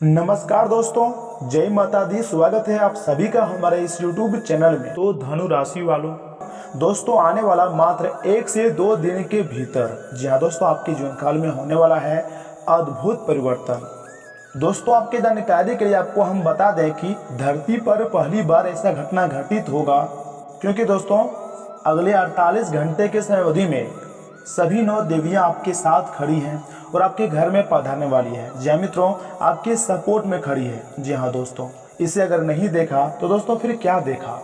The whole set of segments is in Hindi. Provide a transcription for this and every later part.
नमस्कार दोस्तों, जय माता दी। स्वागत है आप सभी का हमारे इस YouTube चैनल में। तो धनु राशि वालों, दोस्तों आने वाला मात्र 1 से 2 दिन के भीतर, जी हाँ दोस्तों, आपके जीवन काल में होने वाला है अद्भुत परिवर्तन। दोस्तों आपके जानकारी के लिए आपको हम बता दें कि धरती पर पहली बार ऐसा घटना घटित होगा, क्योंकि दोस्तों अगले 48 घंटे के समय अवधि में सभी 9 देवियां आपके साथ खड़ी हैं और आपके घर में पधारने वाली है। जी हाँ मित्रों, आपके सपोर्ट में खड़ी है। जी हाँ दोस्तों, इसे अगर नहीं देखा तो दोस्तों फिर क्या देखा,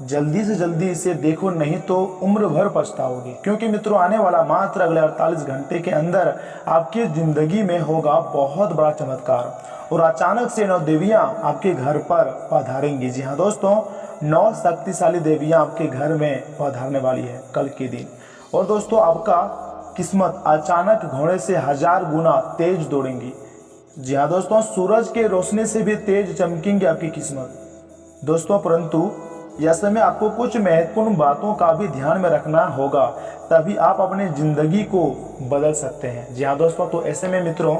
जल्दी से जल्दी इसे देखो, नहीं तो उम्र भर पछताओगे। क्योंकि मित्रों आने वाला मात्र अगले 48 घंटे के अंदर आपकी जिंदगी में होगा बहुत बड़ा चमत्कार और अचानक से 9 देवियां आपके घर पर पधारेंगी। जी हाँ दोस्तों, 9 शक्तिशाली देवियां आपके घर में पधारने वाली है कल के दिन। और दोस्तों आपका किस्मत अचानक घोड़े से 1000 गुना तेज दौड़ेंगी। जी हाँ दोस्तों, सूरज के रोशनी से भी तेज चमकेंगी आपकी किस्मत दोस्तों। परंतु यह समय आपको कुछ महत्वपूर्ण बातों का भी ध्यान में रखना होगा, तभी आप अपनी जिंदगी को बदल सकते हैं। जी हाँ दोस्तों, तो ऐसे में मित्रों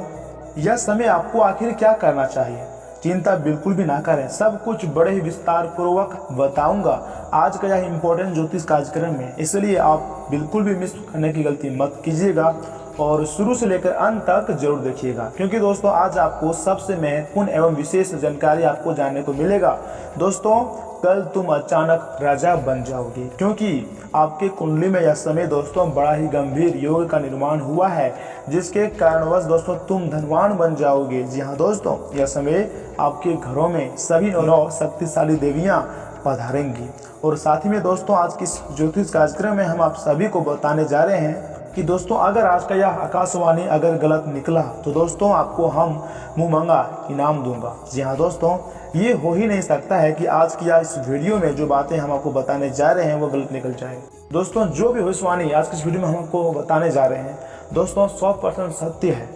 यह समय आपको आखिर क्या करना चाहिए, चिंता बिल्कुल भी ना करें। सब कुछ बड़े ही विस्तार पूर्वक बताऊंगा आज का यह इम्पोर्टेंट ज्योतिष कार्यक्रम में, इसलिए आप बिल्कुल भी मिस करने की गलती मत कीजिएगा और शुरू से लेकर अंत तक जरूर देखिएगा, क्योंकि दोस्तों आज आपको सबसे महत्वपूर्ण एवं विशेष जानकारी आपको जानने को मिलेगा। दोस्तों कल तुम अचानक राजा बन जाओगे, क्योंकि आपके कुंडली में यह समय दोस्तों बड़ा ही गंभीर योग का निर्माण हुआ है, जिसके कारणवश दोस्तों तुम धनवान बन जाओगे। जी हाँ दोस्तों, यह समय आपके घरों में सभी 9 शक्तिशाली देवियां पधारेंगी। और साथ ही में दोस्तों आज की ज्योतिष कार्यक्रम में हम आप सभी को बताने जा रहे हैं कि दोस्तों अगर आज का यह आकाशवाणी अगर गलत निकला तो दोस्तों आपको हम मुंह मंगा इनाम दूंगा। जी हाँ दोस्तों, ये हो ही नहीं सकता है कि आज की इस वीडियो में जो बातें हम आपको बताने जा रहे हैं वो गलत निकल जाए। दोस्तों जो भी भविष्यवाणी आज की इस वीडियो में हम आपको बताने जा रहे हैं दोस्तों 100% सत्य है,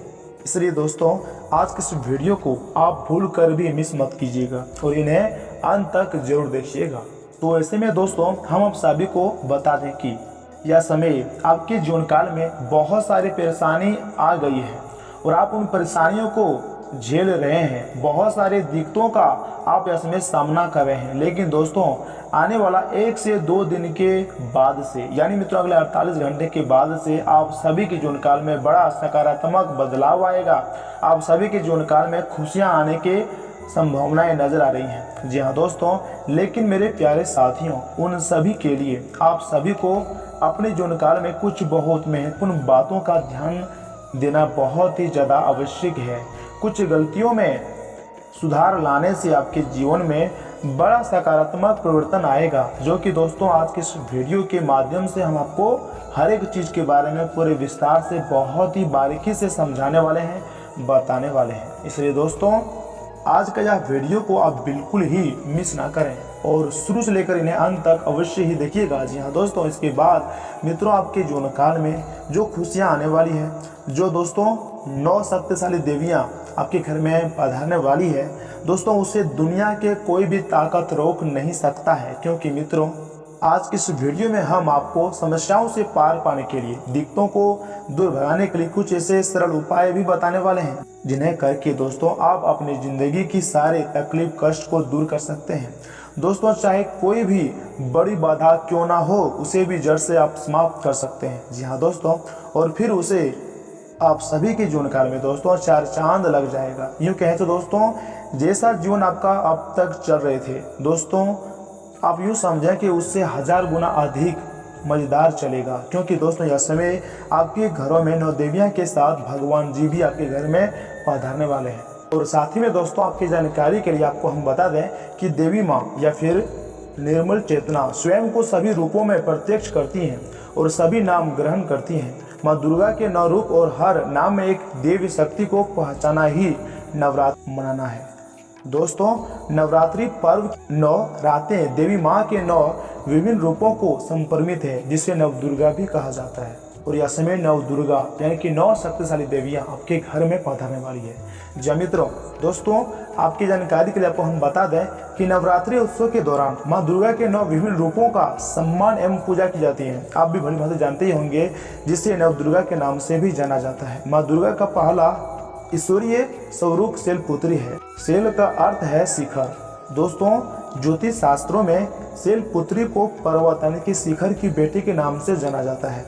इसलिए दोस्तों आज की इस वीडियो को आप भूल कर भी मिस मत कीजिएगा और इन्हें अंत तक जरूर देखिएगा। तो ऐसे में दोस्तों हम आप सभी को बता दें कि यह समय आपके जीवन काल में बहुत सारी परेशानी आ गई है और आप उन परेशानियों को झेल रहे हैं, बहुत सारे दिक्कतों का आप यह समय सामना कर रहे हैं। लेकिन दोस्तों आने वाला 1 से 2 दिन के बाद से, यानी मित्रों अगले 48 घंटे के बाद से आप सभी के जीवन काल में बड़ा सकारात्मक बदलाव आएगा। आप सभी के जीवन काल में खुशियां आने के संभावनाएं नजर आ रही हैं। जी हाँ दोस्तों, लेकिन मेरे प्यारे साथियों उन सभी के लिए आप सभी को अपने जीवन काल में कुछ बहुत महत्वपूर्ण बातों का ध्यान देना बहुत ही ज़्यादा आवश्यक है। कुछ गलतियों में सुधार लाने से आपके जीवन में बड़ा सकारात्मक परिवर्तन आएगा, जो कि दोस्तों आज के इस वीडियो के माध्यम से हम आपको हर एक चीज़ के बारे में पूरे विस्तार से बहुत ही बारीकी से समझाने वाले हैं, बताने वाले हैं। इसलिए दोस्तों आज का यह वीडियो को आप बिल्कुल ही मिस ना करें और शुरू से लेकर इन्हें अंत तक अवश्य ही देखिएगा। जी हाँ दोस्तों, इसके बाद मित्रों आपके जीवन काल में जो खुशियाँ आने वाली है, जो दोस्तों 9 शक्तिशाली देवियाँ आपके घर में पधारने वाली है दोस्तों, उसे दुनिया के कोई भी ताकत रोक नहीं सकता है। क्योंकि मित्रों आज की इस वीडियो में हम आपको समस्याओं से पार पाने के लिए, दिक्कतों को दूर भगाने के लिए कुछ ऐसे सरल उपाय भी बताने वाले हैं, जिन्हें करके दोस्तों आप अपनी जिंदगी की सारे तकलीफ कष्ट को दूर कर सकते हैं। दोस्तों चाहे कोई भी बड़ी बाधा क्यों ना हो, उसे भी जड़ से आप समाप्त कर सकते हैं। जी हाँ दोस्तों, और फिर उसे आप सभी के जीवन काल में दोस्तों 4 चांद लग जाएगा। यूँ कहें तो दोस्तों जैसा जीवन आपका अब तक चल रहे थे दोस्तों, आप यूँ समझें कि उससे 1000 गुना अधिक मजेदार चलेगा। क्योंकि दोस्तों यह समय आपके घरों में 9 देवियां के साथ भगवान जी भी आपके घर में पधारने वाले हैं। और साथ ही में दोस्तों आपकी जानकारी के लिए आपको हम बता दें कि देवी माँ या फिर निर्मल चेतना स्वयं को सभी रूपों में प्रत्यक्ष करती हैं और सभी नाम ग्रहण करती हैं। माँ दुर्गा के 9 रूप और हर नाम में एक देवी शक्ति को पहचाना ही नवरात्र मनाना है। दोस्तों नवरात्रि पर्व 9 रातें देवी माँ के 9 विभिन्न रूपों को संपरमित है, जिसे नव दुर्गा भी कहा जाता है। और यह समय नव दुर्गा यानी कि 9 शक्तिशाली देवियाँ आपके घर में पधारने वाली है। जी मित्रों दोस्तों आपकी जानकारी के लिए आपको हम बता दें कि नवरात्रि उत्सव के दौरान माँ दुर्गा के 9 विभिन्न रूपों का सम्मान एवं पूजा की जाती है। आप भी भली भांति जानते ही होंगे, जिसे नव दुर्गा के नाम से भी जाना जाता है। माँ दुर्गा का पहला ईश्वरीय स्वरूप शैलपुत्री है। शैल का अर्थ है शिखर। दोस्तों ज्योतिष शास्त्रों में शैलपुत्री को पर्वत यानी कि शिखर की बेटी के नाम से जाना जाता है।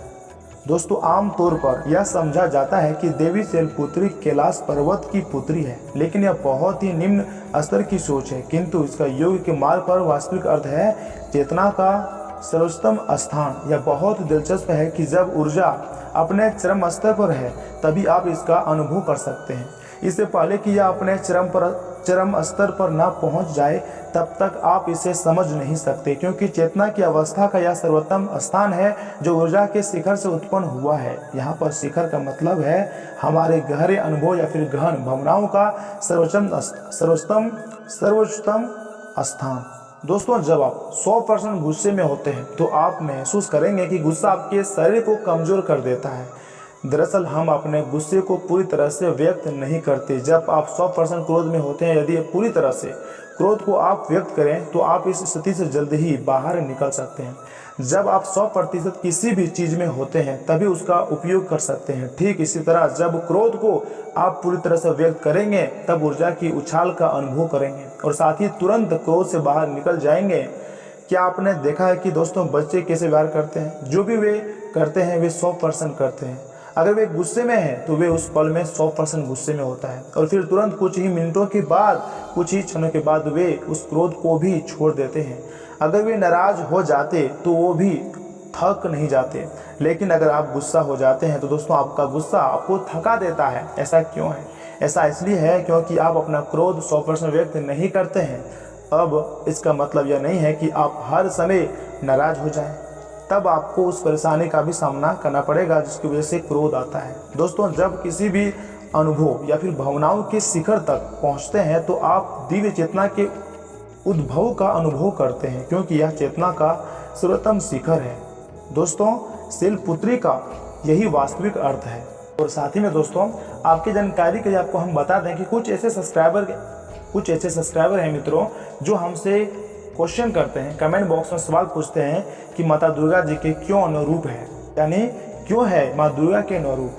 दोस्तों आमतौर पर यह समझा जाता है कि देवी शैलपुत्री कैलाश पर्वत की पुत्री है, लेकिन यह बहुत ही निम्न स्तर की सोच है, किंतु इसका योग के मार्ग पर वास्तविक अर्थ है चेतना का सर्वोत्तम स्थान। यह बहुत दिलचस्प है कि जब ऊर्जा अपने चरम स्तर पर है तभी आप इसका अनुभव कर सकते हैं। इससे पहले कि यह अपने चरम स्तर पर ना पहुंच जाए तब तक आप इसे समझ नहीं सकते, क्योंकि चेतना की अवस्था का यह सर्वोत्तम स्थान है जो ऊर्जा के शिखर से उत्पन्न हुआ है। यहाँ पर शिखर का मतलब है हमारे गहरे अनुभव या फिर गहन भावनाओं का सर्वोत्तम स्थान। दोस्तों जब आप 100% गुस्से में होते हैं तो आप महसूस करेंगे कि गुस्सा आपके शरीर को कमजोर कर देता है। दरअसल हम अपने गुस्से को पूरी तरह से व्यक्त नहीं करते। जब आप 100% क्रोध में होते हैं, यदि पूरी तरह से क्रोध को आप व्यक्त करें तो आप इस स्थिति से जल्द ही बाहर निकल सकते हैं। जब आप 100% किसी भी चीज़ में होते हैं तभी उसका उपयोग कर सकते हैं। ठीक इसी तरह जब क्रोध को आप पूरी तरह से व्यक्त करेंगे तब ऊर्जा की उछाल का अनुभव करेंगे और साथ ही तुरंत क्रोध से बाहर निकल जाएंगे। क्या आपने देखा है कि दोस्तों बच्चे कैसे व्यवहार करते हैं? जो भी वे करते हैं वे 100% करते हैं। अगर वे गुस्से में हैं तो वे उस पल में 100% गुस्से में होता है और फिर तुरंत कुछ ही मिनटों के बाद, कुछ ही क्षणों के बाद वे उस क्रोध को भी छोड़ देते हैं। अगर वे नाराज हो जाते तो वो भी थक नहीं जाते, लेकिन अगर आप गुस्सा हो जाते हैं तो दोस्तों आपका गुस्सा आपको थका देता है। ऐसा क्यों है? ऐसा इसलिए है क्योंकि आप अपना क्रोध 100% व्यक्त नहीं करते हैं। अब इसका मतलब यह नहीं है कि आप हर समय नाराज हो जाएं, तब आपको उस परेशानी का भी सामना करना पड़ेगा जिसकी वजह से क्रोध आता है। दोस्तों जब किसी भी अनुभव या फिर भावनाओं के शिखर तक पहुंचते हैं तो आप दिव्य चेतना के उद्भव का अनुभव करते हैं, क्योंकि यह चेतना का सर्वोत्तम शिखर है। दोस्तों शैलपुत्री का यही वास्तविक अर्थ है। और साथ ही में दोस्तों आपकी जानकारी के लिए आपको हम बता दें कि कुछ ऐसे सब्सक्राइबर हैं मित्रों जो हमसे क्वेश्चन करते हैं, कमेंट बॉक्स में सवाल पूछते हैं कि माता दुर्गा जी के क्यों अनुरूप है, यानी क्यों है माँ दुर्गा के अनुरूप।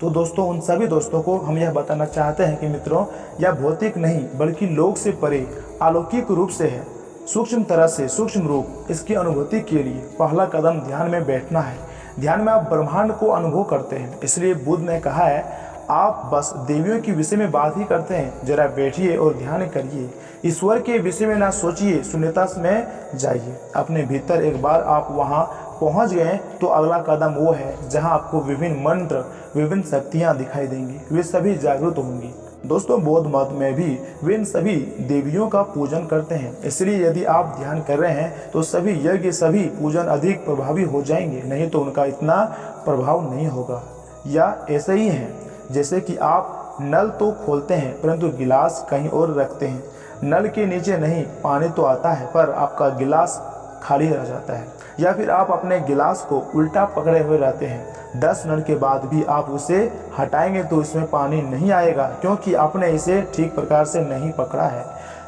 तो दोस्तों उन सभी दोस्तों को हम यह बताना चाहते हैं कि मित्रों यह भौतिक नहीं बल्कि लोक से परे अलौकिक रूप से है। सूक्ष्म तरह से सूक्ष्म रूप इसकी अनुभूति के लिए पहला कदम ध्यान में बैठना है। ध्यान में आप ब्रह्मांड को अनुभव करते हैं। इसलिए बुद्ध ने कहा है आप बस देवियों के विषय में बात ही करते हैं, जरा बैठिए और ध्यान करिए। ईश्वर के विषय में ना सोचिए, शून्यता में जाइए अपने भीतर। एक बार आप वहां पहुंच गए तो अगला कदम वो है जहां आपको विभिन्न मंत्र, विभिन्न शक्तियां दिखाई देंगी, वे सभी जागृत होंगी। दोस्तों बौद्ध मत में भी वे इन सभी देवियों का पूजन करते हैं। इसलिए यदि आप ध्यान कर रहे हैं तो सभी यज्ञ, सभी पूजन अधिक प्रभावी हो जाएंगे, नहीं तो उनका इतना प्रभाव नहीं होगा। या ऐसे ही है जैसे कि आप नल तो खोलते हैं परंतु गिलास कहीं और रखते हैं। नल के नीचे नहीं पानी तो आता है पर आपका गिलास खाली रह जाता है। या फिर आप अपने गिलास को उल्टा पकड़े हुए रहते हैं। 10 मिनट के बाद भी आप उसे हटाएंगे तो इसमें पानी नहीं आएगा, क्योंकि आपने इसे ठीक प्रकार से नहीं पकड़ा है।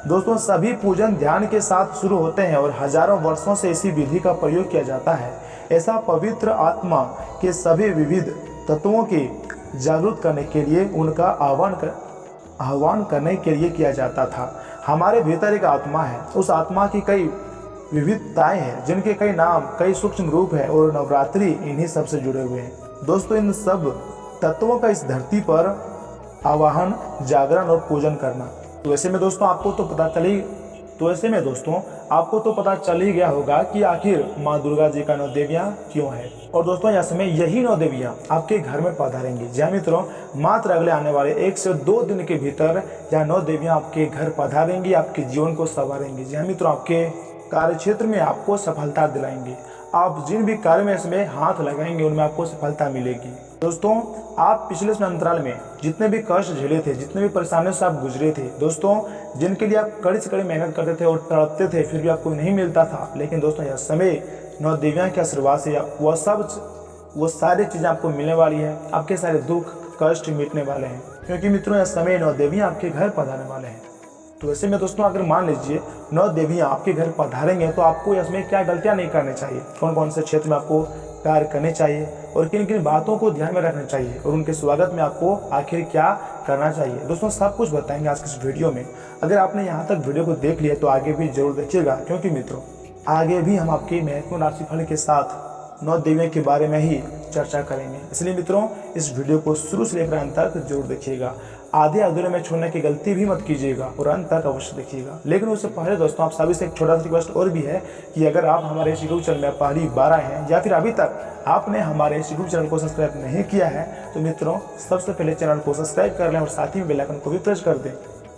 दोस्तों सभी पूजन ध्यान के साथ शुरू होते हैं और हजारों वर्षों से इसी विधि का प्रयोग किया जाता है। ऐसा पवित्र आत्मा के सभी विविध तत्वों के जागरूक करने के लिए उनका आह्वान करने के लिए किया जाता था। हमारे भीतर एक आत्मा है, उस आत्मा की कई विविधताएं हैं जिनके कई नाम, कई सूक्ष्म रूप है और नवरात्रि इन्हीं सब से जुड़े हुए हैं। दोस्तों इन सब तत्वों का इस धरती पर आवाहन, जागरण और पूजन करना। तो ऐसे में दोस्तों आपको तो पता चल ही गया होगा कि आखिर माँ दुर्गा जी का 9 देवियाँ क्यों है। और दोस्तों यह समय यही 9 देवियाँ आपके घर में पधारेंगी। जी मित्रों मात्र अगले आने वाले 1 से 2 दिन के भीतर यह 9 देवियाँ आपके घर पधारेंगी, आपके जीवन को संवारेंगी। जी मित्रों आपके कार्य क्षेत्र में आपको सफलता दिलाएंगे। आप जिन भी कार्य में इसमें हाथ लगाएंगे उनमें आपको सफलता मिलेगी। दोस्तों आप पिछले अंतराल में जितने भी कष्ट झेले थे, जितने भी परेशानियों से आप गुजरे थे, दोस्तों जिनके लिए आप कड़ी से कड़ी मेहनत करते थे और तड़पते थे फिर भी आपको नहीं मिलता था, लेकिन दोस्तों यह समय 9 देवियाँ के आशीर्वाद से वो सारी चीज़ें आपको मिलने वाली है। आपके सारे दुख कष्ट मिटने वाले हैं, क्योंकि मित्रों यह समय 9 देवियाँ आपके घर पधारने वाले हैं। तो ऐसे में दोस्तों अगर मान लीजिए 9 देवियाँ आपके घर पधारेंगे तो आपको इसमें क्या गलतियाँ नहीं करनी चाहिए, कौन कौन से क्षेत्र में आपको कार्य करने चाहिए और किन किन बातों को ध्यान में रखना चाहिए और उनके स्वागत में आपको आखिर क्या करना चाहिए, दोस्तों सब कुछ बताएंगे आज की इस वीडियो में। अगर आपने यहाँ तक वीडियो को देख लिया तो आगे भी जरूर देखिएगा, क्योंकि मित्रों आगे भी हम आपके महत्वपूर्ण राशिफल के साथ 9 देवियों के बारे में ही चर्चा करेंगे। इसलिए मित्रों इस वीडियो को शुरू से लेकर अंत तक जरूर देखिएगा, आधे अधूरे में छोड़ने की गलती भी मत कीजिएगा और अंत तक अवश्य देखिएगा। लेकिन उससे पहले दोस्तों आप सभी से एक छोटा सा रिक्वेस्ट और भी है कि अगर आप हमारे इस यूट्यूब चैनल में पहली बार आए हैं या फिर अभी तक आपने हमारे इस यूट्यूब चैनल को सब्सक्राइब नहीं किया है तो मित्रों सबसे पहले चैनल को सब्सक्राइब कर लें और साथ ही बेल आइकन को भी प्रेस कर दें,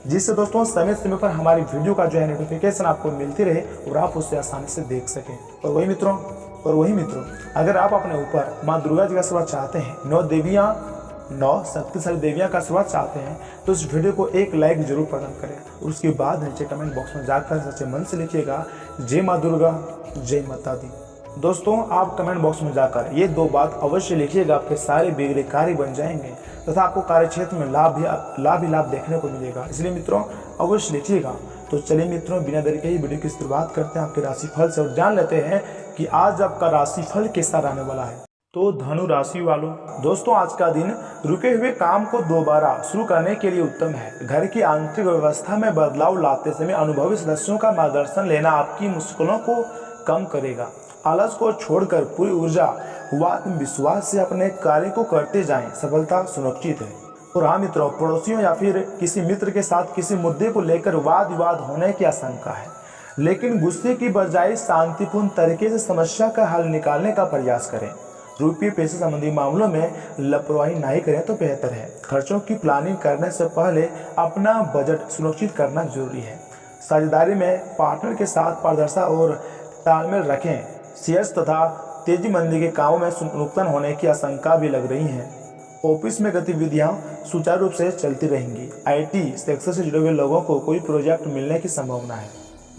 जिससे दोस्तों समय समय पर हमारी वीडियो का जो है नोटिफिकेशन आपको मिलती रहे और आप उससे आसानी से देख सकें। और वही मित्रों अगर आप अपने ऊपर माँ दुर्गा जी का आशीर्वाद चाहते हैं, 9 देवियाँ 9 शक्तिशाली देवियाँ का आशीर्वाद चाहते हैं तो इस वीडियो को एक लाइक जरूर प्रदान करें और उसके बाद नीचे कमेंट बॉक्स में जाकर सच्चे मन से लिखिएगा जय माँ दुर्गा जय माता दी। दोस्तों आप कमेंट बॉक्स में जाकर ये 2 बात अवश्य लिखिएगा, आपके सारे बिगड़े कार्य बन जाएंगे तथा आपको कार्य क्षेत्र में लाभ देखने को मिलेगा। इसलिए मित्रों अवश्य लिखिएगा। तो चलिए मित्रों बिना देरी के ही वीडियो की शुरुआत करते हैं आपके राशिफल से और जान लेते हैं कि आज आपका राशिफल कैसा रहने वाला है। तो धनु राशि वालों, दोस्तों आज का दिन रुके हुए काम को दोबारा शुरू करने के लिए उत्तम है। घर की आंतरिक व्यवस्था में बदलाव लाते समय अनुभवी सदस्यों का मार्गदर्शन लेना आपकी मुश्किलों को कम करेगा। आलस को छोड़कर पूरी ऊर्जा व आत्मविश्वास से अपने कार्य को करते जाएं, सफलता सुनिश्चित है। और हाँ मित्रों, पड़ोसियों या फिर किसी मित्र के साथ किसी मुद्दे को लेकर वाद विवाद होने की आशंका है, लेकिन गुस्से की बजाय शांतिपूर्ण तरीके से समस्या का हल निकालने का प्रयास करें। रुपये पैसे संबंधी मामलों में लापरवाही नहीं करें तो बेहतर है। खर्चों की प्लानिंग करने से पहले अपना बजट सुनिश्चित करना जरूरी है। साझेदारी में पार्टनर के साथ पारदर्शिता और तालमेल रखें। शेयर्स तथा तेजी मंदी के कामों में नुकसान होने की आशंका भी लग रही है। ऑफिस में गतिविधियां सुचारू रूप से चलती रहेंगी। आईटी सेक्टर से जुड़े हुए लोगों को कोई प्रोजेक्ट मिलने की संभावना है।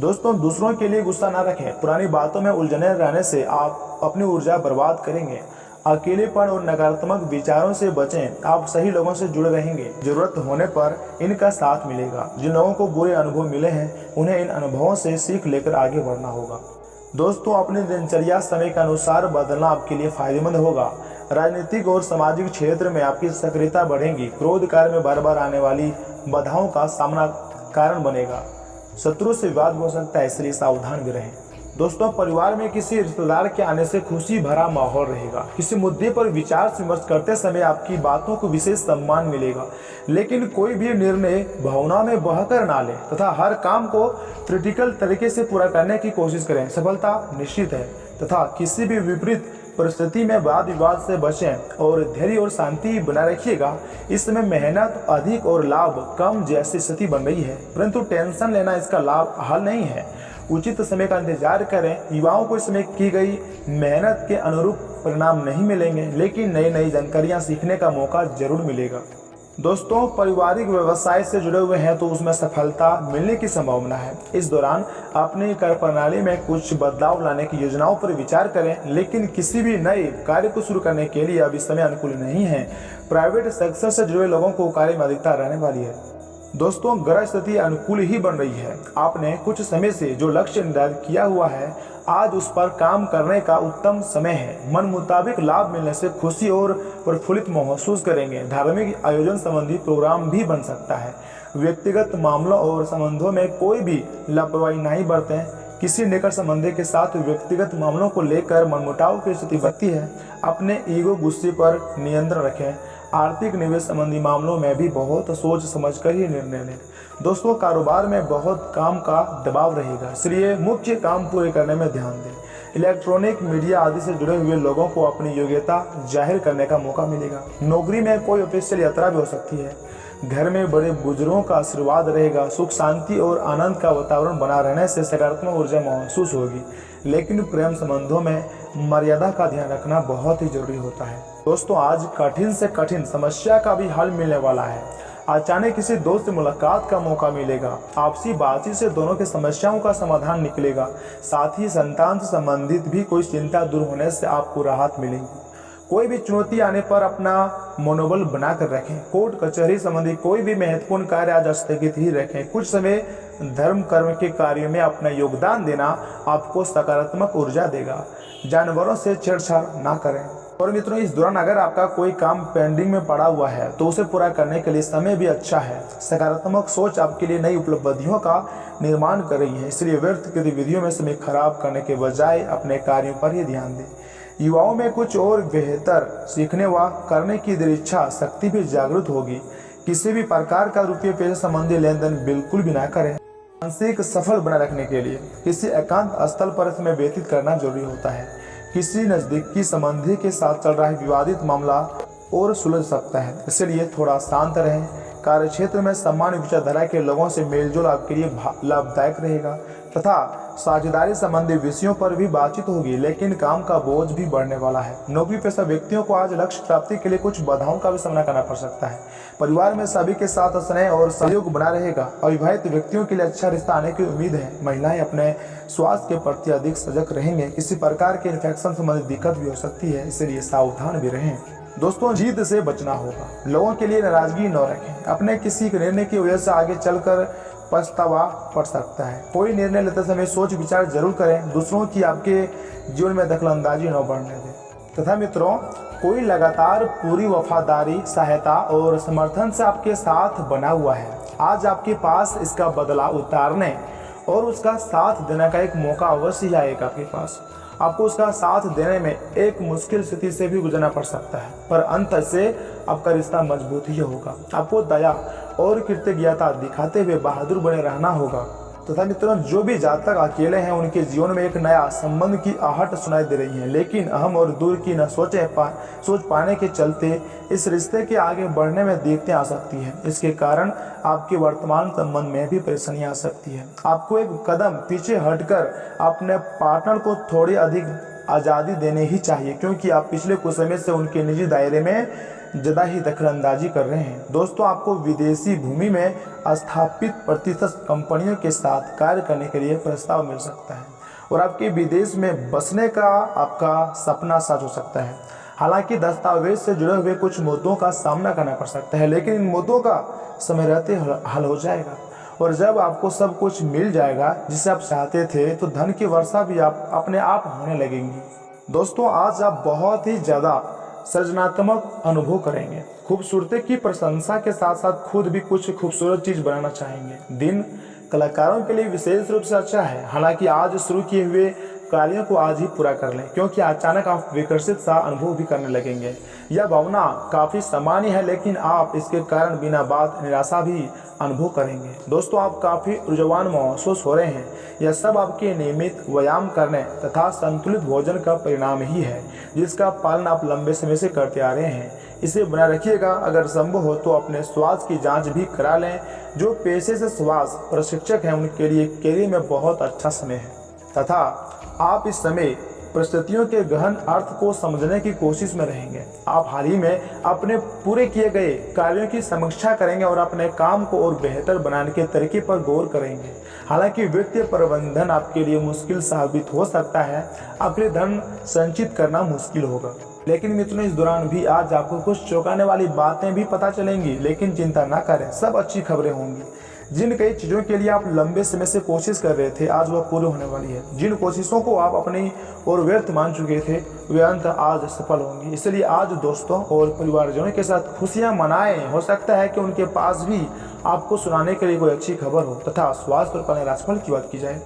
दोस्तों दूसरों के लिए गुस्सा न रखें, पुरानी बातों में उलझने रहने से आप अपनी ऊर्जा बर्बाद करेंगे। अकेलेपन और नकारात्मक विचारों से बचें, आप सही लोगों से जुड़े रहेंगे। जरूरत होने पर इनका साथ मिलेगा। जिन लोगों को बुरे अनुभव मिले हैं उन्हें इन अनुभवों से सीख लेकर आगे बढ़ना होगा। दोस्तों अपनी दिनचर्या समय के अनुसार बदलना आपके लिए फायदेमंद होगा। राजनीतिक और सामाजिक क्षेत्र में आपकी सक्रियता बढ़ेगी। क्रोध कार्य में बार बार आने वाली बाधाओं का सामना कारण बनेगा। शत्रु से विवाद हो सकता है, इसलिए सावधान भी रहें। दोस्तों परिवार में किसी रिश्तेदार के आने से खुशी भरा माहौल रहेगा। किसी मुद्दे पर विचार विमर्श करते समय आपकी बातों को विशेष सम्मान मिलेगा, लेकिन कोई भी निर्णय भावना में बहकर ना लें तथा हर काम को क्रिटिकल तरीके से पूरा करने की कोशिश करें, सफलता निश्चित है। तथा किसी भी विपरीत परिस्थिति में वाद विवाद से बचें और धैर्य और शांति बनाए रखिएगा। इस समय मेहनत अधिक और लाभ कम जैसी स्थिति बन रही है, परंतु टेंशन लेना इसका लाभ हल नहीं है। उचित समय का इंतजार करें। युवाओं को इस समय की गई मेहनत के अनुरूप परिणाम नहीं मिलेंगे, लेकिन नई नई जानकारियां सीखने का मौका जरूर मिलेगा। दोस्तों पारिवारिक व्यवसाय से जुड़े हुए हैं तो उसमें सफलता मिलने की संभावना है। इस दौरान अपनी कार्य प्रणाली में कुछ बदलाव लाने की योजनाओं पर विचार करें, लेकिन किसी भी नए कार्य को शुरू करने के लिए अभी समय अनुकूल नहीं है। प्राइवेट सेक्टर से जुड़े लोगों को कार्य में अधिकता रहने वाली है। दोस्तों ग्रह स्थिति अनुकूल ही बन रही है। आपने कुछ समय से जो लक्ष्य निर्धारित किया हुआ है आज उस पर काम करने का उत्तम समय है। मन मुताबिक लाभ मिलने से खुशी और प्रफुल्लित महसूस करेंगे। धार्मिक आयोजन संबंधी प्रोग्राम भी बन सकता है। व्यक्तिगत मामलों और संबंधों में कोई भी लापरवाही नहीं बरतें। किसी निकट संबंधी के साथ व्यक्तिगत मामलों को लेकर मनमुटाव की स्थिति बनती है। अपने ईगो गुस्से पर नियंत्रण रखें। आर्थिक निवेश संबंधी मामलों में भी बहुत सोच समझकर ही निर्णय लें। दोस्तों कारोबार में बहुत काम का दबाव रहेगा, इसलिए मुख्य काम पूरे करने में ध्यान दें। इलेक्ट्रॉनिक मीडिया आदि से जुड़े हुए लोगों को अपनी योग्यता जाहिर करने का मौका मिलेगा। नौकरी में कोई ऑफिशियल यात्रा भी हो सकती है। घर में बड़े बुजुर्गों का आशीर्वाद रहेगा। सुख शांति और आनंद का वातावरण बना रहने से सकारात्मक ऊर्जा महसूस होगी, लेकिन प्रेम संबंधों में मर्यादा का ध्यान रखना बहुत ही जरूरी होता है। दोस्तों आज कठिन से कठिन समस्या का भी हल मिलने वाला है। अचानक किसी दोस्त से मुलाकात का मौका मिलेगा। आपसी बातचीत से दोनों की समस्याओं का समाधान निकलेगा। साथ ही संतान से संबंधित भी कोई चिंता दूर होने से आपको राहत मिलेगी। कोई भी चुनौती आने पर अपना मनोबल बनाकर रखें। कोर्ट कचहरी संबंधी कोई भी महत्वपूर्ण कार्य आज स्थगित ही रखें। कुछ समय धर्म कर्म के कार्यों में अपना योगदान देना आपको सकारात्मक ऊर्जा देगा। जानवरों से छेड़छाड़ ना करें। और मित्रों, इस दौरान अगर आपका कोई काम पेंडिंग में पड़ा हुआ है तो उसे पूरा करने के लिए समय भी अच्छा है। सकारात्मक सोच आपके लिए नई उपलब्धियों का निर्माण कर रही है, इसलिए व्यर्थ गतिविधियों में समय खराब करने के बजाय अपने कार्यों पर ही ध्यान दें। युवाओं में कुछ और बेहतर सीखने व करने की इच्छा शक्ति भी जागृत होगी। किसी भी प्रकार का रुपये पैसे संबंधी लेन देन बिल्कुल भी ना करें। मानसिक सफल बनाए रखने के लिए किसी एकांत स्थल पर समय व्यतीत करना जरूरी होता है। किसी नजदीकी संबंधी के साथ चल रहा है विवादित मामला और सुलझ सकता है, इसलिए थोड़ा शांत रहें। कार्य क्षेत्र में सामान्य विचारधारा के लोगों से मेलजोल आपके लिए लाभदायक रहेगा तथा साझेदारी संबंधी विषयों पर भी बातचीत होगी, लेकिन काम का बोझ भी बढ़ने वाला है। नौकरी पेशा व्यक्तियों को आज लक्ष्य प्राप्ति के लिए कुछ बाधाओं का भी सामना करना पड़ सकता है। परिवार में सभी के साथ स्नेह और सहयोग बना रहेगा। अविवाहित व्यक्तियों के लिए अच्छा रिश्ता आने की उम्मीद है। महिलाएं अपने स्वास्थ्य के प्रति अधिक सजग रहेंगे। किसी प्रकार के इन्फेक्शन संबंधी दिक्कत भी हो सकती है, इसलिए सावधान भी रहें। दोस्तों, जीत से बचना होगा। लोगों के लिए नाराजगी न रखें। अपने किसी निर्णय की वजह से आगे चलकर पछतावा पड़ सकता है। कोई निर्णय लेते समय सोच विचार जरूर करें। दूसरों की आपके जीवन में दखलंदाजी न बढ़ने दें। तथा मित्रों, कोई लगातार पूरी वफादारी, सहायता और समर्थन से आपके साथ बना हुआ है। आज आपके पास इसका बदला उतारने और उसका साथ देने का एक मौका अवश्य आएगा आपके पास। आपको उसका साथ देने में एक मुश्किल स्थिति से भी गुजरना पड़ सकता है, पर अंत से आपका रिश्ता मजबूत ही होगा। आपको दया और कृतज्ञता दिखाते हुए बहादुर बने रहना होगा। तथा मित्रों, जो भी जातक अकेले हैं उनके जीवन में एक नया संबंध की आहट सुनाई दे रही है, लेकिन अहम और दूर की न सोच पाने के चलते इस रिश्ते के आगे बढ़ने में दिक्कतें आ सकती हैं। इसके कारण आपके वर्तमान संबंध में भी परेशानी आ सकती है। आपको एक कदम पीछे हटकर अपने पार्टनर को थोड़ी अधिक आज़ादी देनी ही चाहिए, क्योंकि आप पिछले कुछ समय से उनके निजी दायरे में ज़्यादा ही दखलंदाजी कर रहे हैं। दोस्तों, आपको विदेशी भूमि में स्थापित प्रतिष्ठित कंपनियों के साथ कार्य करने के लिए प्रस्ताव मिल सकता है और आपके विदेश में बसने का आपका सपना सच हो सकता है। हालांकि दस्तावेज से जुड़े हुए कुछ मुद्दों का सामना करना पड़ सकता है, लेकिन इन मुद्दों का समय रहते हल हो जाएगा और जब आपको सब कुछ मिल जाएगा जिसे आप चाहते थे, तो धन की वर्षा भी अपने आप होने लगेंगी। दोस्तों, आज आप बहुत ही ज़्यादा सृजनात्मक अनुभव करेंगे। खूबसूरती की प्रशंसा के साथ साथ खुद भी कुछ खूबसूरत चीज बनाना चाहेंगे। दिन कलाकारों के लिए विशेष रूप से अच्छा है। हालांकि आज शुरू किए हुए कार्यों को आज ही पूरा कर लें, क्योंकि अचानक आप विकसित सा अनुभव भी करने लगेंगे। यह भावना काफ़ी सामान्य है, लेकिन आप इसके कारण बिना बात निराशा भी अनुभव करेंगे। दोस्तों, आप काफ़ी ऊर्जावान महसूस हो रहे हैं। यह सब आपके नियमित व्यायाम करने तथा संतुलित भोजन का परिणाम ही है, जिसका पालन आप लंबे समय से करते आ रहे हैं। इसे बनाए रखिएगा। अगर संभव हो तो अपने स्वास्थ्य की जांच भी करा लें। जो पेशे से स्वास्थ्य प्रशिक्षक हैं उनके लिए कैरियर में बहुत अच्छा समय है तथा आप इस समय परिस्थितियों के गहन अर्थ को समझने की कोशिश में रहेंगे। आप हाल ही में अपने पूरे किए गए कार्यों की समीक्षा करेंगे और अपने काम को और बेहतर बनाने के तरीके पर गौर करेंगे। हालांकि वित्तीय प्रबंधन आपके लिए मुश्किल साबित हो सकता है। आपके लिए धन संचित करना मुश्किल होगा, लेकिन मित्रों, इस दौरान भी आज आपको कुछ चौंकाने वाली बातें भी पता चलेंगी। लेकिन चिंता ना करें, सब अच्छी खबरें होंगी। जिन कई चीज़ों के लिए आप लंबे समय से कोशिश कर रहे थे, आज वह पूरी होने वाली है। जिन कोशिशों को आप अपनी और व्यर्थ मान चुके थे, वे अंत आज सफल होंगी। इसलिए आज दोस्तों और परिवारजनों के साथ खुशियां मनाएं। हो सकता है कि उनके पास भी आपको सुनाने के लिए कोई अच्छी खबर हो। तथा स्वास्थ्य और कल्याण राशिफल की बात की जाए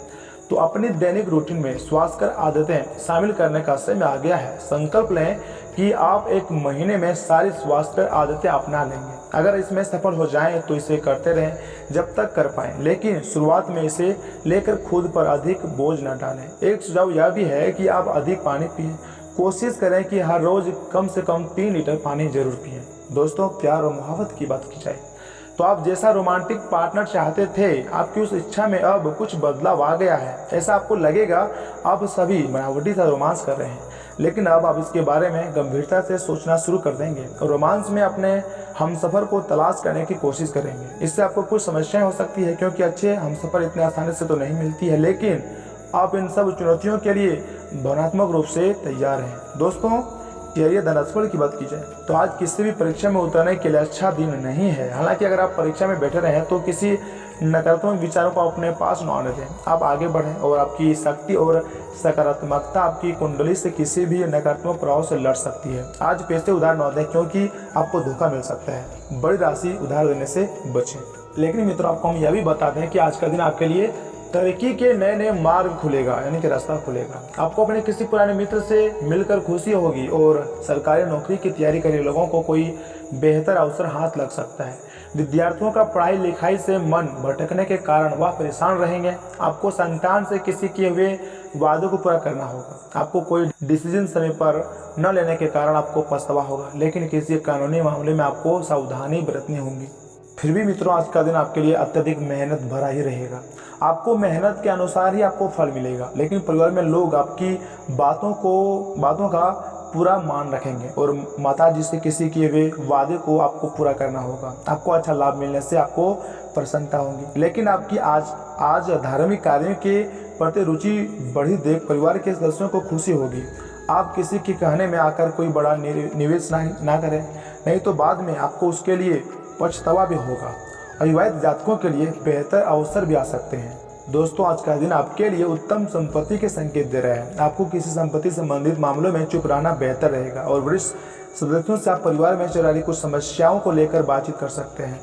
तो अपनी दैनिक रूटीन में स्वास्थ्यकर आदतें शामिल करने का समय आ गया है। संकल्प लें कि आप एक महीने में सारी स्वास्थ्यकर आदतें अपना लेंगे। अगर इसमें सफल हो जाएं तो इसे करते रहें जब तक कर पाएं, लेकिन शुरुआत में इसे लेकर खुद पर अधिक बोझ न डालें। एक सुझाव यह भी है कि आप अधिक पानी पिएं। कोशिश करें कि हर रोज कम से कम 3 लीटर पानी जरूर पिएं। दोस्तों, प्यार और मोहब्बत की बात की जाए तो आप जैसा रोमांटिक पार्टनर चाहते थे, आपकी उस इच्छा में अब कुछ बदलाव आ गया है। ऐसा आपको लगेगा आप सभी बनावटी सा रोमांस कर रहे हैं, लेकिन अब आप इसके बारे में गंभीरता से सोचना शुरू कर देंगे और रोमांस में अपने हमसफर को तलाश करने की कोशिश करेंगे। इससे आपको कुछ समस्याएं हो सकती है, क्योंकि अच्छे हमसफर इतने आसानी से तो नहीं मिलती है, लेकिन आप इन सब चुनौतियों के लिए भावनात्मक रूप से तैयार हैं। दोस्तों, करियर धनस्फल की बात की जाए तो आज किसी भी परीक्षा में उतरने के लिए अच्छा दिन नहीं है। हालांकि अगर आप परीक्षा में बैठे रहें तो किसी नकारात्मक विचारों को अपने पास न आने दें। आप आगे बढ़ें और आपकी शक्ति और सकारात्मकता आपकी कुंडली से किसी भी नकारात्मक प्रभाव से लड़ सकती है। आज पैसे उधार न दें क्योंकि आपको धोखा मिल सकता है। बड़ी राशि उधार देने से बचें। लेकिन मित्रों, आपको हम यह भी बता दें कि आज का दिन आपके लिए तरक्की के नए नए मार्ग खुलेगा, यानी कि रास्ता खुलेगा। आपको अपने किसी पुराने मित्र से मिलकर खुशी होगी और सरकारी नौकरी की तैयारी कर रहे लोगों को कोई बेहतर अवसर हाथ लग सकता है। विद्यार्थियों का पढ़ाई लिखाई से मन भटकने के कारण वह परेशान रहेंगे। आपको संतान से किसी किए हुए वादों को पूरा करना होगा। आपको कोई डिसीजन समय पर न लेने के कारण आपको पछतावा होगा, लेकिन किसी कानूनी मामले में आपको सावधानी बरतनी होगी। फिर भी मित्रों, आज का दिन आपके लिए अत्यधिक मेहनत भरा ही रहेगा। आपको मेहनत के अनुसार ही आपको फल मिलेगा, लेकिन परिवार में लोग आपकी बातों का पूरा मान रखेंगे और माताजी से किसी किए हुए वादे को आपको पूरा करना होगा। आपको अच्छा लाभ मिलने से आपको प्रसन्नता होगी, लेकिन आपकी आज धार्मिक कार्यों के प्रति रुचि बढ़ी देख परिवार के सदस्यों को खुशी होगी। आप किसी के कहने में आकर कोई बड़ा निवेश ना करें, नहीं तो बाद में आपको उसके लिए पछतावा भी होगा। अविवाहित जातकों के लिए बेहतर अवसर भी आ सकते हैं। दोस्तों, आज का दिन आपके लिए उत्तम संपत्ति के संकेत दे रहा है। आपको किसी संपत्ति संबंधित मामलों में चुप रहना बेहतर रहेगा और वरिष्ठ सदस्यों से आप परिवार में चल रही कुछ समस्याओं को लेकर बातचीत कर सकते हैं।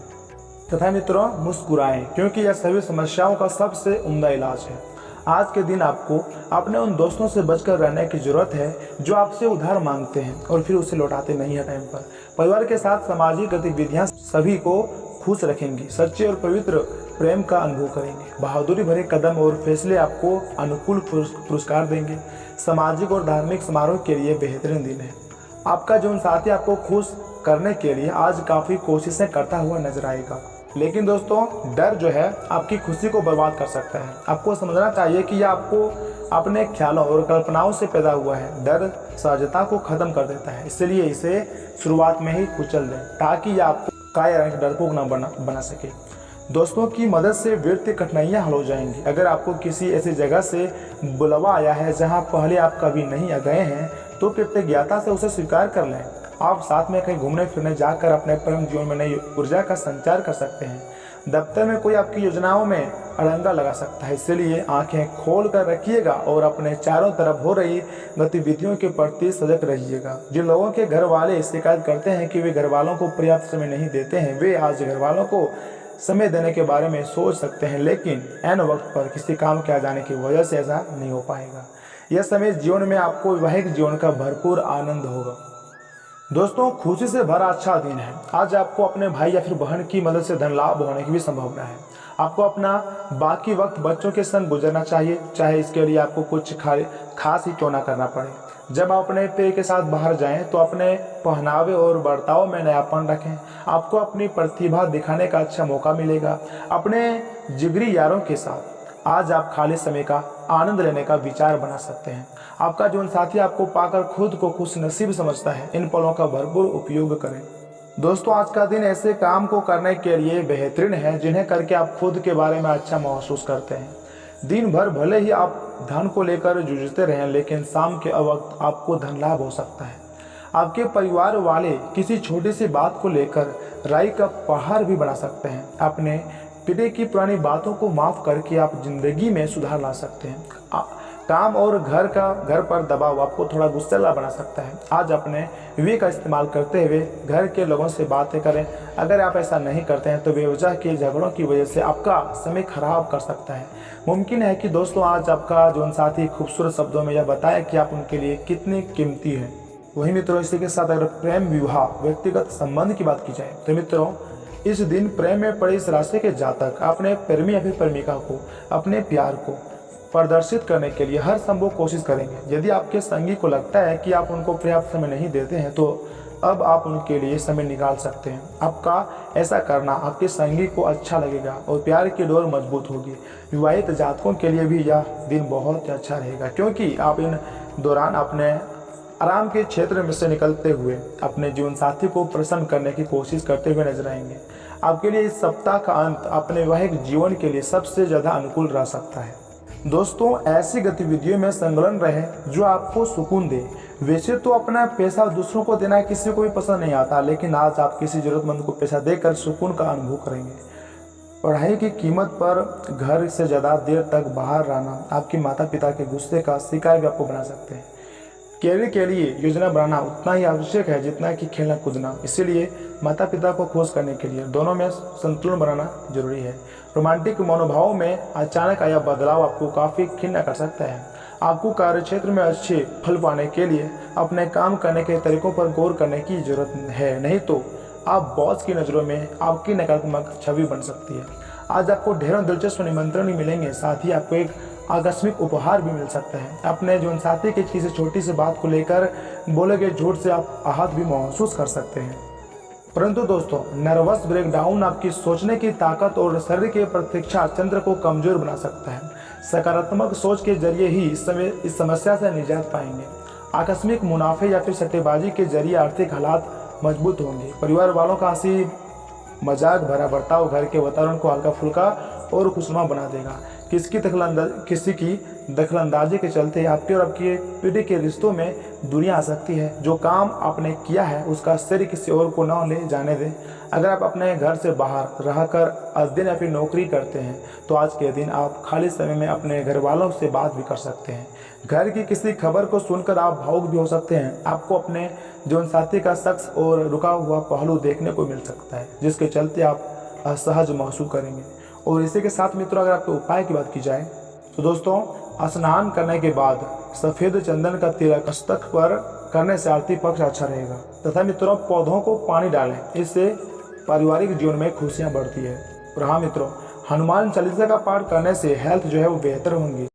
तथा मित्रों, मुस्कुराएं क्योंकि यह सभी समस्याओं का सबसे उम्दा इलाज है। आज के दिन आपको अपने उन दोस्तों से बचकर रहने की जरूरत है जो आपसे उधार मांगते हैं और फिर उसे लौटाते नहीं है टाइम पर। परिवार के साथ सामाजिक गतिविधियां सभी को खुश रखेंगी। सच्चे और पवित्र प्रेम का अनुभव करेंगे। बहादुरी भरे कदम और फैसले आपको अनुकूल पुरस्कार देंगे। सामाजिक और धार्मिक समारोह के लिए बेहतरीन दिन है। आपका जीवन साथी आपको खुश करने के लिए आज काफ़ी कोशिशें करता हुआ नजर आएगा, लेकिन दोस्तों, डर जो है आपकी खुशी को बर्बाद कर सकता है। आपको समझना चाहिए कि यह आपको अपने ख्यालों और कल्पनाओं से पैदा हुआ है। डर सहजता को खत्म कर देता है, इसलिए इसे शुरुआत में ही कुचल दें ताकि यह आपको कायर डरपोक न बना सके। दोस्तों की मदद से वित्तीय कठिनाइयाँ हल हो जाएंगी। अगर आपको किसी ऐसी जगह से बुलावा आया है जहाँ पहले आप कभी नहीं गए हैं तो कृतज्ञता से उसे स्वीकार कर लें। आप साथ में कहीं घूमने फिरने जाकर अपने प्रेम जीवन में नई ऊर्जा का संचार कर सकते हैं। दफ्तर में कोई आपकी योजनाओं में अड़ंगा लगा सकता है, इसलिए आंखें खोल कर रखिएगा और अपने चारों तरफ हो रही गतिविधियों के प्रति सजग रहिएगा। जिन लोगों के घर वाले शिकायत करते हैं कि वे घर वालों को पर्याप्त समय नहीं देते हैं, वे आज घर वालों को समय देने के बारे में सोच सकते हैं, लेकिन ऐन वक्त पर किसी काम के आ जाने की वजह से ऐसा नहीं हो पाएगा। यह समय जीवन में आपको वैवाहिक जीवन का भरपूर आनंद होगा। दोस्तों, खुशी से भरा अच्छा दिन है। आज आपको अपने भाई या फिर बहन की मदद से धन लाभ होने की भी संभावना है। आपको अपना बाकी वक्त बच्चों के संग गुजरना चाहिए, चाहे इसके लिए आपको कुछ खास ही क्यों ना करना पड़े। जब आप अपने पेट के साथ बाहर जाएं तो अपने पहनावे और बर्ताव में नयापन रखें। आपको अपनी प्रतिभा दिखाने का अच्छा मौका मिलेगा। अपने जिगरी यारों के साथ आज आप खाली समय का आनंद लेने का विचार बना सकते हैं। आपका जीवन साथी आपको पाकर खुद को खुश नसीब समझता है। इन पलों का भरपूर उपयोग करें। दोस्तों, आज का दिन ऐसे काम को करने के लिए बेहतरीन है जिन्हें करके आप खुद के बारे में अच्छा महसूस करते हैं। दिन भर भले ही आप धन को लेकर जूझते रहें, लेकिन शाम के वक्त आपको धन लाभ हो सकता है। आपके परिवार वाले किसी छोटी सी बात को लेकर राई का पहाड़ भी बना सकते हैं। अपने पीढ़ी की पुरानी बातों को माफ करके आप जिंदगी में सुधार ला सकते हैं। काम और घर पर दबाव आपको थोड़ा गुस्सैला बना सकता है। आज अपने विवेक का इस्तेमाल करते हुए घर के लोगों से बातें करें। अगर आप ऐसा नहीं करते हैं तो बेवजह के झगड़ों की वजह से आपका समय खराब कर सकता है। मुमकिन है कि दोस्तों आज आपका जीवन साथी खूबसूरत शब्दों में यह बताए कि आप उनके लिए कितनी कीमती हैं। वही मित्रों, इसी के साथ अगर प्रेम, विवाह, व्यक्तिगत संबंध की बात की जाए तो मित्रों, इस दिन प्रेम में पड़े इस राशि के जातक अपने प्रेमी या फिर प्रेमिका को अपने प्यार को प्रदर्शित करने के लिए हर संभव कोशिश करेंगे। यदि आपके संगी को लगता है कि आप उनको पर्याप्त समय नहीं देते हैं तो अब आप उनके लिए समय निकाल सकते हैं। आपका ऐसा करना आपके संगी को अच्छा लगेगा और प्यार की डोर मजबूत होगी। विवाहित जातकों के लिए भी यह दिन बहुत अच्छा रहेगा, क्योंकि आप इन दौरान अपने आराम के क्षेत्र में से निकलते हुए अपने जीवन साथी को प्रसन्न करने की कोशिश करते हुए नजर आएंगे। आपके लिए इस सप्ताह का अंत अपने वैवाहिक जीवन के लिए सबसे ज़्यादा अनुकूल रह सकता है। दोस्तों ऐसी गतिविधियों में संलग्न रहे जो आपको सुकून दे। वैसे तो अपना पैसा दूसरों को देना किसी को भी पसंद नहीं आता, लेकिन आज आप किसी जरूरतमंद को पैसा देकर सुकून का अनुभव करेंगे। पढ़ाई की कीमत पर घर से ज़्यादा देर तक बाहर रहना आपके माता पिता के गुस्से का शिकार भी आपको बना सकते हैं। कैरियर के लिए योजना बनाना उतना ही आवश्यक है जितना कि खेलना कूदना। इसीलिए माता पिता को खुश करने के लिए दोनों में संतुलन बनाना जरूरी है। रोमांटिक मनोभाव में अचानक आया बदलाव आपको काफ़ी खिन्न कर सकता है। आपको कार्यक्षेत्र में अच्छे फल पाने के लिए अपने काम करने के तरीकों पर गौर करने की जरूरत है, नहीं तो आप बॉस की नज़रों में आपकी नकारात्मक छवि बन सकती है। आज आपको ढेरों दिलचस्प निमंत्रण भी मिलेंगे, साथ ही आपको एक आकस्मिक उपहार भी मिल सकता है। अपने जीवन साथी की किसी छोटी सी बात को लेकर बोले गए झूठ से आप आहत भी महसूस कर सकते हैं। परंतु दोस्तों, नर्वस ब्रेकडाउन आपकी सोचने की ताकत और शरीर के प्रतीक्षा तंत्र को कमजोर बना सकता है। सकारात्मक सोच के जरिए ही इस समस्या से निजात पाएंगे। आकस्मिक मुनाफे या फिर सट्टेबाजी के जरिए आर्थिक हालात मजबूत होंगे। परिवार वालों का हंसी मजाक भरा बर्ताव घर के वातावरण को हल्का फुल्का और खुशनुमा बना देगा। किसी की दखलंदाजी के चलते आपके और आपकी पीढ़ी के रिश्तों में दूरियां आ सकती है। जो काम आपने किया है उसका श्रेय किसी और को न ले जाने दें। अगर आप अपने घर से बाहर रहकर अध्ययन या फिर नौकरी करते हैं तो आज के दिन आप खाली समय में अपने घर वालों से बात भी कर सकते हैं। घर की किसी खबर को सुनकर आप भावुक भी हो सकते हैं। आपको अपने जीवन साथी का शख्स और रुका हुआ पहलू देखने को मिल सकता है, जिसके चलते आप असहज महसूस करेंगे। और इसी के साथ मित्रों, अगर आपके उपाय की बात की जाए तो दोस्तों, स्नान करने के बाद सफ़ेद चंदन का तिलक मस्तक पर करने से आर्थिक पक्ष अच्छा रहेगा। तथा मित्रों, पौधों को पानी डालें, इससे पारिवारिक जीवन में खुशियाँ बढ़ती है। और हाँ मित्रों, हनुमान चालीसा का पाठ करने से हेल्थ जो है वो बेहतर होंगी।